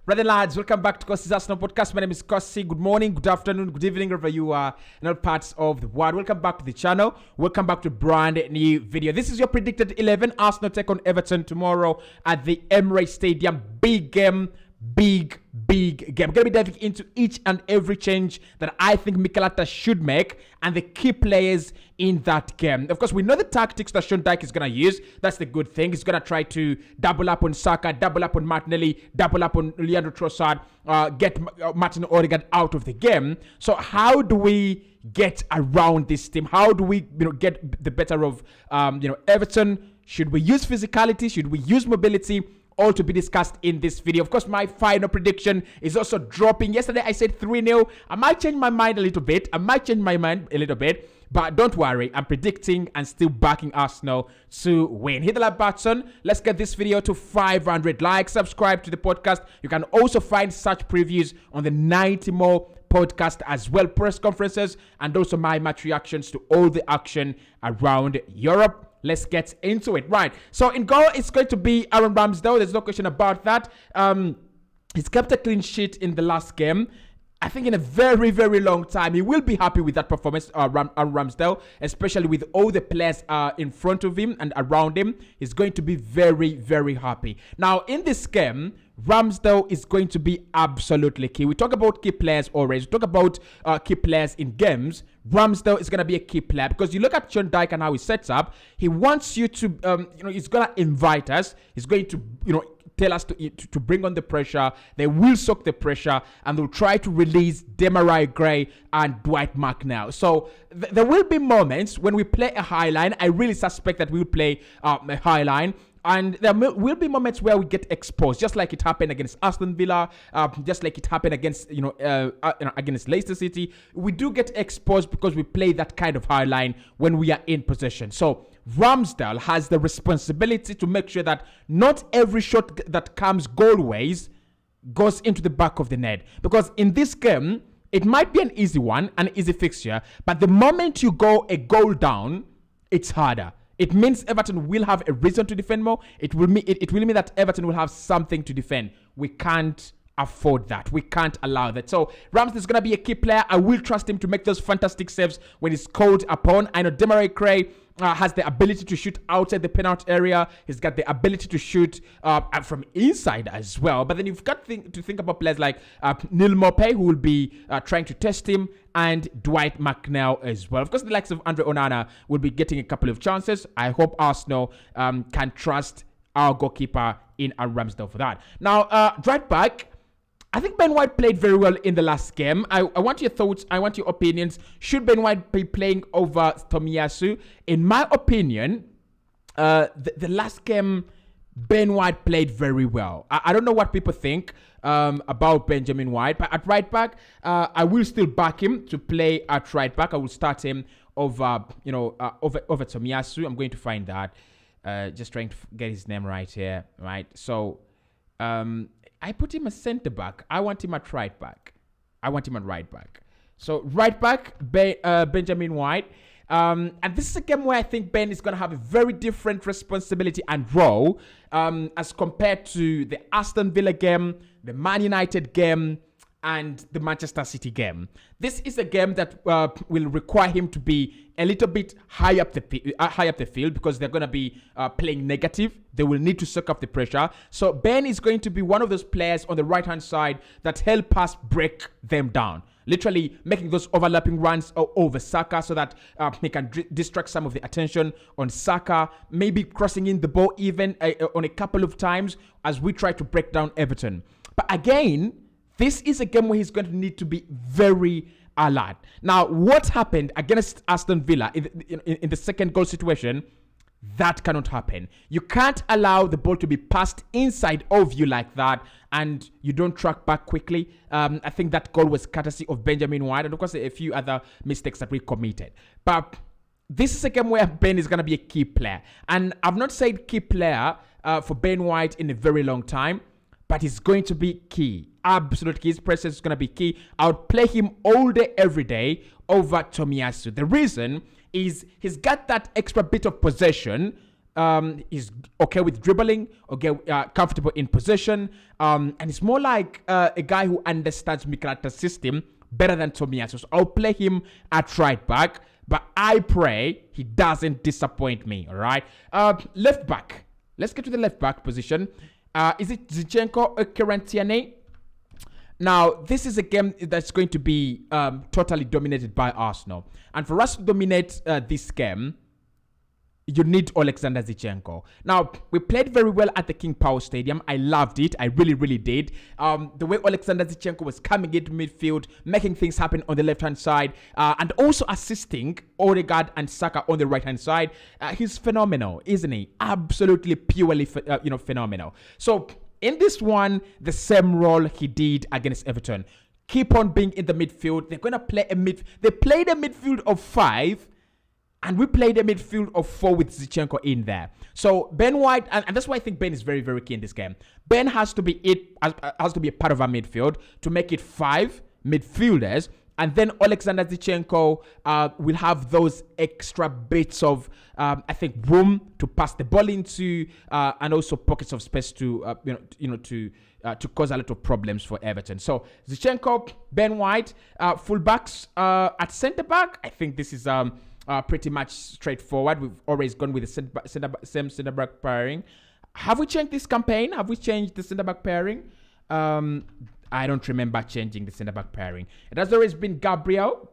Brother lads, welcome back to Cossy's Arsenal podcast. My name is Cossy. Good morning, good afternoon, good evening, wherever you are in all parts of the world. Welcome back to the channel. Welcome back to a brand new video. This is your predicted 11. Arsenal take on Everton tomorrow at the Emirates Stadium. Big game. Big game. We're going to be diving into each and every change that I think Mikel Arteta should make and the key players in that game. Of course, we know the tactics that Sean Dyche is going to use. That's the good thing. He's going to try to double up on Saka, double up on Martinelli, double up on Leandro Trossard, get Martin Odegaard out of the game. So how do we get around this team? How do we get the better of Everton? Should we use physicality? Should we use mobility? All to be discussed in this video. Of course, my final prediction is also dropping. Yesterday, I said 3-0. I might change my mind a little bit. But don't worry. I'm predicting and still backing Arsenal to win. Hit the like button. Let's get this video to 500 likes. Subscribe to the podcast. You can also find such previews on the 90 More podcast as well. Press conferences and also my match reactions to all the action around Europe. Let's get into it. Right. So in goal, it's going to be Aaron Ramsdale. There's no question about that. He's kept a clean sheet in the last game. I think in a very, very long time, he will be happy with that performance, Aaron Ramsdale, especially with all the players in front of him and around him. He's going to be very, very happy. Now, in this game, Ramsdale is going to be absolutely key. We talk about key players already. We talk about key players in games. Ramsdale is going to be a key player because you look at Sean Dyche and how he sets up. He wants you to, he's going to invite us. He's going to, tell us to bring on the pressure. They will soak the pressure and they'll try to release Demarai Gray and Dwight McNeil. So there will be moments when we play a high line. I really suspect that we'll play a high line. And there will be moments where we get exposed, just like it happened against Aston Villa, just like it happened against against Leicester City. We do get exposed because we play that kind of high line when we are in possession. So Ramsdale has the responsibility to make sure that not every shot that comes goalways goes into the back of the net. Because in this game, it might be an easy one, an easy fixture, but the moment you go a goal down, it's harder. It means Everton will have a reason to defend more. It will mean that Everton will have something to defend. We can't afford that. We can't allow that. So Ramsdale is going to be a key player. I will trust him to make those fantastic saves when he's called upon. I know Demarai Gray has the ability to shoot outside the penalty area. He's got the ability to shoot from inside as well. But then you've got to think about players like Neil Maupay, who will be trying to test him, and Dwight McNeil as well. Of course, the likes of Andre Onana will be getting a couple of chances. I hope Arsenal can trust our goalkeeper in Aaron Ramsdale for that. Now, right back, I think Ben White played very well in the last game. I want your thoughts. I want your opinions. Should Ben White be playing over Tomiyasu? In my opinion, the last game, Ben White played very well. I don't know what people think about Benjamin White, but at right back, I will still back him to play at right back. I will start him over Tomiyasu. I'm going to find that. Just trying to get his name right here. Right. So, I put him as centre back. I want him at right back. So right back, Benjamin White. And this is a game where I think Ben is going to have a very different responsibility and role as compared to the Aston Villa game, the Man United game, and the Manchester City game. This is a game that will require him to be a little bit high up the field because they're going to be playing negative. They will need to soak up the pressure. So Ben is going to be one of those players on the right-hand side that help us break them down. Literally making those overlapping runs over Saka so that he can distract some of the attention on Saka. Maybe crossing in the ball even on a couple of times as we try to break down Everton. But again, this is a game where he's going to need to be very alert. Now, what happened against Aston Villa in the second goal situation, that cannot happen. You can't allow the ball to be passed inside of you like that and you don't track back quickly. I think that goal was courtesy of Benjamin White and of course a few other mistakes that we committed. But this is a game where Ben is going to be a key player. And I've not said key player for Ben White in a very long time, but he's going to be key. Absolutely, his presence is going to be key. I would play him all day, every day over Tomiyasu. The reason is he's got that extra bit of possession He's okay with dribbling, okay, comfortable in position, and he's more like a guy who understands Mikel Arteta's system better than Tomiyasu. So I'll play him at right back, but I pray he doesn't disappoint me. All right, left back. Let's get to the left back position. Is it Zinchenko or Kerentiane? Now, this is a game that's going to be totally dominated by Arsenal. And for us to dominate this game, you need Alexander Zinchenko. Now, we played very well at the King Power Stadium. I loved it. I really, really did. The way Alexander Zinchenko was coming into midfield, making things happen on the left-hand side, and also assisting Odegaard and Saka on the right-hand side. He's phenomenal, isn't he? Absolutely, purely, phenomenal. So, in this one, the same role he did against Everton. Keep on being in the midfield. They're going to play They played a midfield of 5, and we played a midfield of 4 with Zinchenko in there. So Ben White, and that's why I think Ben is very, very key in this game. Ben has to be has to be a part of our midfield to make it 5 midfielders. And then Alexander Zinchenko will have those extra bits of, I think, room to pass the ball into, and also pockets of space to, to cause a lot of problems for Everton. So Zinchenko, Ben White, fullbacks at centre back. I think this is pretty much straightforward. We've always gone with the same centre back pairing. Have we changed this campaign? Have we changed the centre back pairing? I don't remember changing the centre-back pairing. It has always been Gabriel.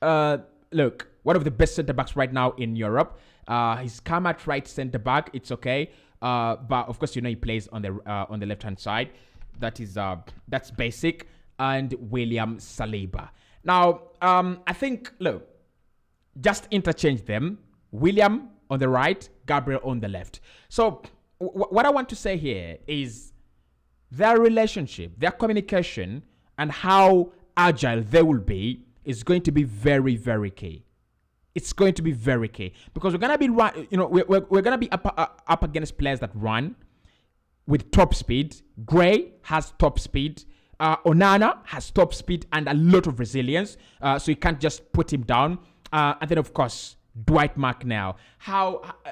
Look, one of the best centre-backs right now in Europe. He's come at right centre-back. It's okay. But, of course, he plays on the left-hand side. That's basic. And William Saliba. Now, I think, look, just interchange them. William on the right, Gabriel on the left. So, what I want to say here is their relationship, their communication, and how agile they will be is going to be very, very key. It's going to be very key because we're gonna be we're gonna be up against players that run with top speed. Gray has top speed. Onana has top speed and a lot of resilience, so you can't just put him down. And then of course, Dwight McNeil.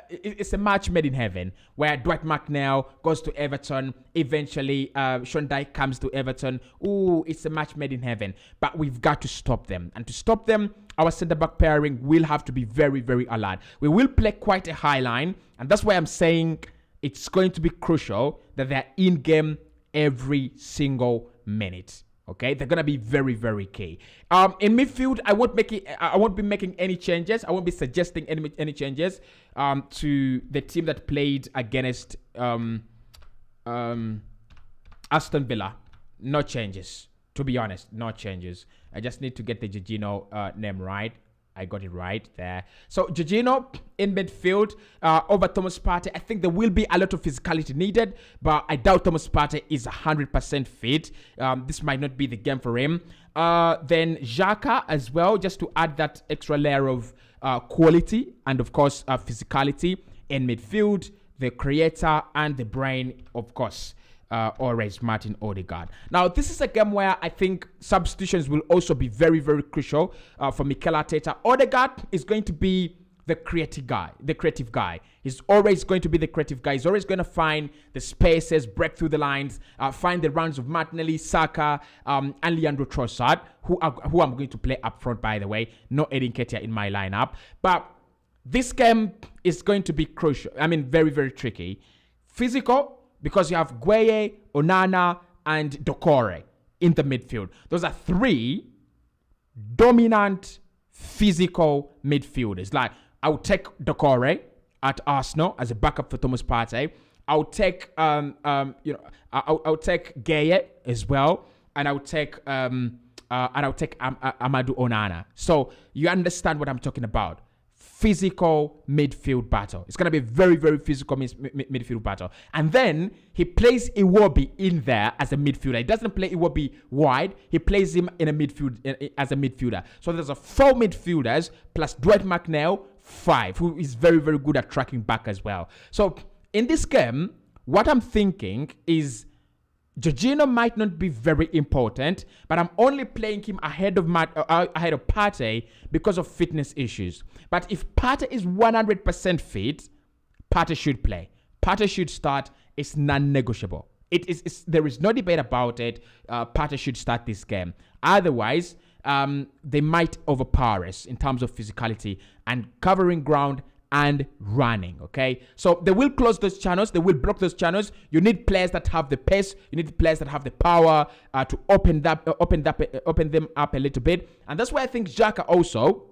It's a match made in heaven where Dwight McNeil goes to Everton. Eventually, Sean Dyche comes to Everton. Ooh, it's a match made in heaven. But we've got to stop them. And to stop them, our centre-back pairing will have to be very, very alert. We will play quite a high line. And that's why I'm saying it's going to be crucial that they're in-game every single minute. Okay, they're gonna be very, very key. In midfield, I won't be making any changes. I won't be suggesting any changes to the team that played against Aston Villa. No changes, to be honest. No changes. I just need to get the Jorginho name right. I got it right there. So Jorginho in midfield over Thomas Partey. I think there will be a lot of physicality needed, but I doubt Thomas Partey is 100% fit. This might not be the game for him. Then Xhaka as well, just to add that extra layer of quality and of course physicality in midfield. The creator and the brain, of course. Always Martin Odegaard. Now, this is a game where I think substitutions will also be very, very crucial for Mikel Arteta. Odegaard is going to be the creative guy. He's always going to be the creative guy. He's always going to find the spaces, break through the lines, find the runs of Martinelli, Saka, and Leandro Trossard, who I'm going to play up front, by the way. No Edin Ketia in my lineup. But this game is going to be crucial. I mean, very, very tricky. Physical, because you have Gueye, Onana, and Doucouré in the midfield. Those are 3 dominant physical midfielders. Like, I would take Doucouré at Arsenal as a backup for Thomas Partey. I would take I'll take Gueye as well, and I would take Amadou Onana. So you understand what I'm talking about. Physical midfield battle. It's going to be a very, very physical midfield battle. And then he plays Iwobi in there as a midfielder. He doesn't play Iwobi wide. He plays him in a midfield as a midfielder. So there's 4 midfielders plus Dwight McNeil, 5, who is very, very good at tracking back as well. So in this game, what I'm thinking is Jorginho might not be very important, but I'm only playing him ahead of Partey because of fitness issues. But if Partey is 100% fit, Partey should play. Partey should start. It's non-negotiable. There is no debate about it. Partey should start this game. Otherwise, they might overpower us in terms of physicality and covering ground and running. Okay, so they will close those channels. They will block those channels. You need players that have the pace. You need players that have the power to open them up a little bit. And that's why I think Xhaka also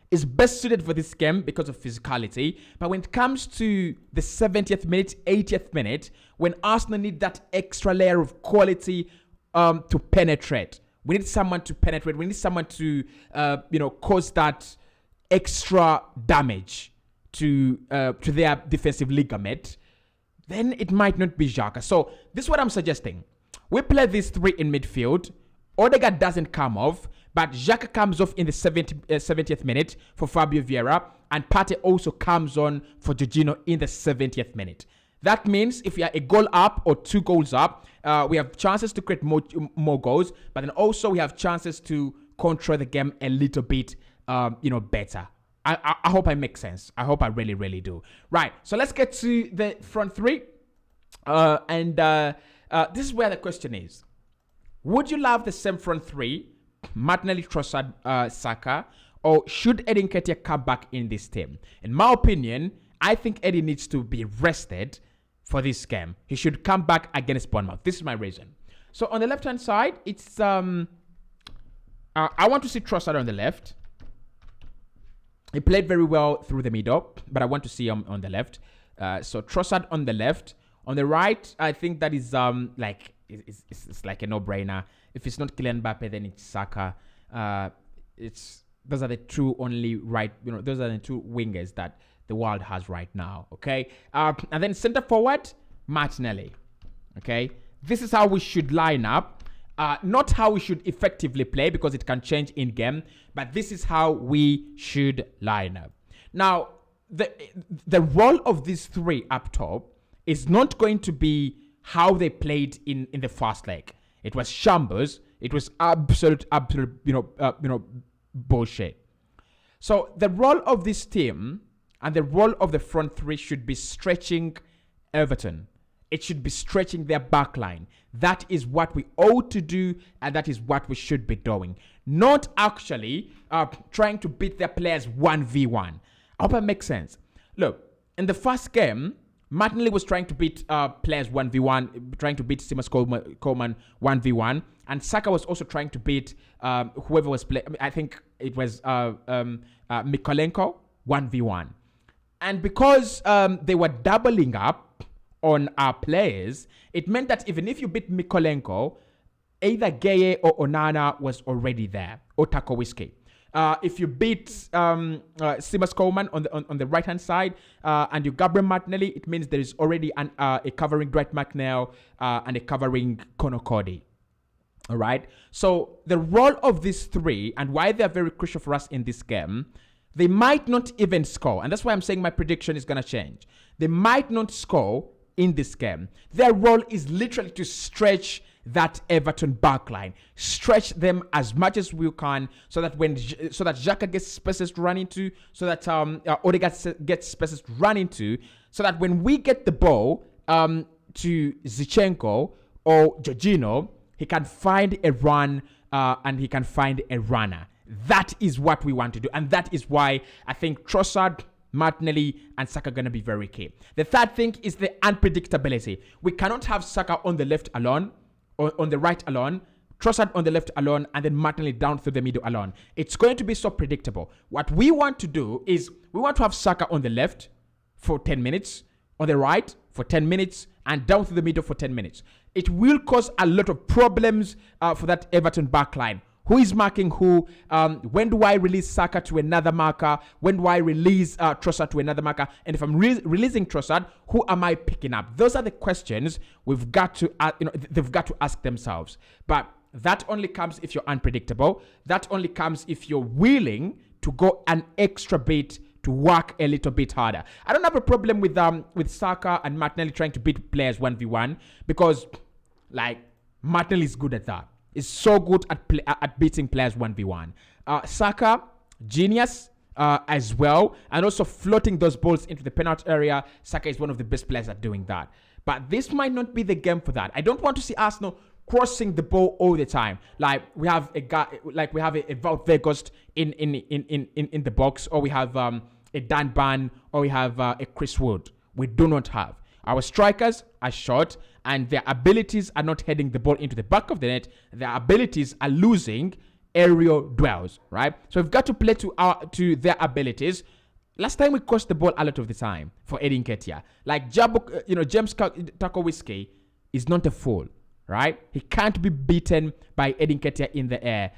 is best suited for this game because of physicality. But when it comes to the 70th minute, 80th minute, when Arsenal need that extra layer of quality to penetrate, we need someone to penetrate. We need someone to, cause that extra damage to their defensive ligament. Then it might not be Xhaka. So this is what I'm suggesting. We play these three in midfield. Odegaard doesn't come off, but Xhaka comes off in the 70th minute for Fabio Vieira, and Partey also comes on for Jorginho in the 70th minute. That means if we are a goal up or 2 goals up, we have chances to create more goals, but then also we have chances to control the game a little bit, better. I hope I make sense. I hope I really, really do. Right, so let's get to the front three. This is where the question is. Would you love the same front three, Martinelli, Trossard, Saka, or should Eddie Nketiah come back in this team? In my opinion, I think Eddie needs to be rested for this game. He should come back against Bournemouth. This is my reason. So on the left-hand side, it's I want to see Trossard on the left. He played very well through the middle, but I want to see him on the left. So Trossard on the left. On the right, I think that is it's like a no-brainer. If it's not Kylian Mbappe, then it's Saka. Those are the two only right, those are the two wingers that the world has right now. Okay, and then center forward, Martinelli. Okay, this is how we should line up. Not how we should effectively play because it can change in game, but this is how we should line up. Now, the role of these three up top is not going to be how they played in the first leg. It was shambles. It was absolute, bullshit. So the role of this team and the role of the front three should be stretching Everton. It should be stretching their back line. That is what we ought to do, and that is what we should be doing. Not actually trying to beat their players 1v1. I hope that makes sense. Look, in the first game, Martinelli was trying to beat players 1v1, trying to beat Seamus Coleman 1v1, and Saka was also trying to beat whoever was playing. I think it was Mykolenko 1v1. And because they were doubling up on our players, it meant that even if you beat Mykolenko, either Gueye or Onana was already there, or Tarkowski. If you beat Seamus Coleman on the right-hand side and you Gabriel Martinelli, it means there is already a covering Dwight McNeil and a covering Conor Cody. All right? So the role of these three and why they are very crucial for us in this game, they might not even score. And that's why I'm saying my prediction is going to change. They might not score in this game. Their role is literally to stretch that Everton backline, stretch them as much as we can, so that Xhaka gets spaces to run into, so that Odegaard gets spaces to run into, so that when we get the ball to Zinchenko or Jorginho, he can find a run and he can find a runner. That is what we want to do, and that is why I think Trossard, Martinelli, and Saka are going to be very key. The third thing is the unpredictability. We cannot have Saka on the left alone, or on the right alone, Trossard on the left alone, and then Martinelli down through the middle alone. It's going to be so predictable. What we want to do is we want to have Saka on the left for 10 minutes, on the right for 10 minutes, and down through the middle for 10 minutes. It will cause a lot of problems for that Everton backline. Who is marking who? When do I release Saka to another marker? When do I release Trossard to another marker? And if I'm releasing Trossard, who am I picking up? Those are the questions we've got to, they've got to ask themselves. But that only comes if you're unpredictable. That only comes if you're willing to go an extra bit, to work a little bit harder. I don't have a problem with Saka and Martinelli trying to beat players 1v1 because, Martinelli is good at that. Is so good at beating players 1v1. Saka, genius. as well, and also floating those balls into the penalty area. Saka is one of the best players at doing that. But this might not be the game for that. I don't want to see Arsenal crossing the ball all the time. Like we have a guy, like we have a Wout Weghorst in the box, or we have a Dan Ban, or we have a Chris Wood. We do not have. Our strikers are short, and their abilities are not heading the ball into the back of the net. Their abilities are losing aerial duels, right? So we've got to play to their abilities. Last time we crossed the ball a lot of the time for Eddie Nketiah. Like James Tarkowski is not a fool, right? He can't be beaten by Eddie Nketiah in the air.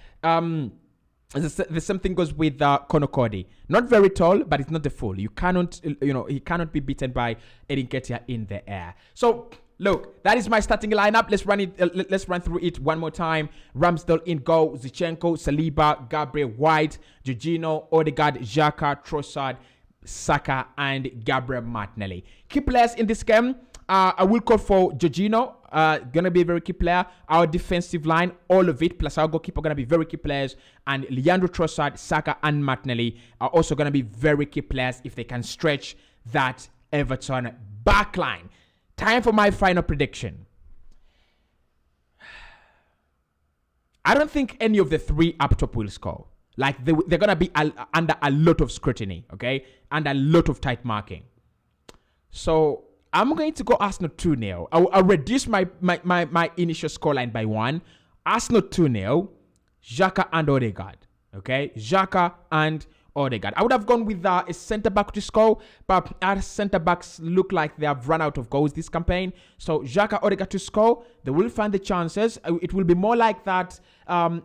The same thing goes with Conor Cody. Not very tall, but it's not a fool. He cannot be beaten by Eddie Nketiah in the air. So look, that is my starting lineup. Let's run through it one more time. Ramsdale in goal, Zinchenko, Saliba, Gabriel, White, Jorginho, Odegaard, Xhaka, Trossard, Saka, and Gabriel Martinelli. Key players in this game. I will call for Jorginho. Gonna be a very key player. Our defensive line, all of it, plus our goalkeeper, gonna be very key players. And Leandro Trossard, Saka, and Martinelli are also gonna be very key players if they can stretch that Everton backline. Time for my final prediction. I don't think any of the three up top will score. Like they're gonna be under a lot of scrutiny, okay, and a lot of tight marking. So I'm going to go Arsenal 2-0. I'll reduce my initial scoreline by 1. Arsenal 2-0. Xhaka and Odegaard. Okay? Xhaka and Odegaard. I would have gone with a centre-back to score, but our centre-backs look like they have run out of goals this campaign. So Xhaka, Odegaard to score. They will find the chances. It will be more like that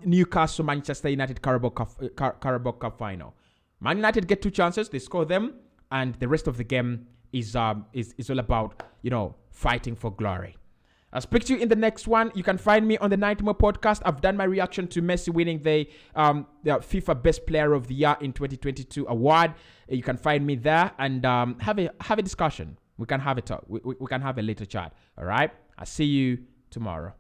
Newcastle, Manchester United Carabao Cup final. Man United get 2 chances. They score them. And the rest of the game is all about, fighting for glory. I'll speak to you in the next one. You can find me on the Night More podcast. I've done my reaction to Messi winning the FIFA Best Player of the Year in 2022 award. You can find me there and have a discussion. We can have a talk. We can have a little chat. All right. I'll see you tomorrow.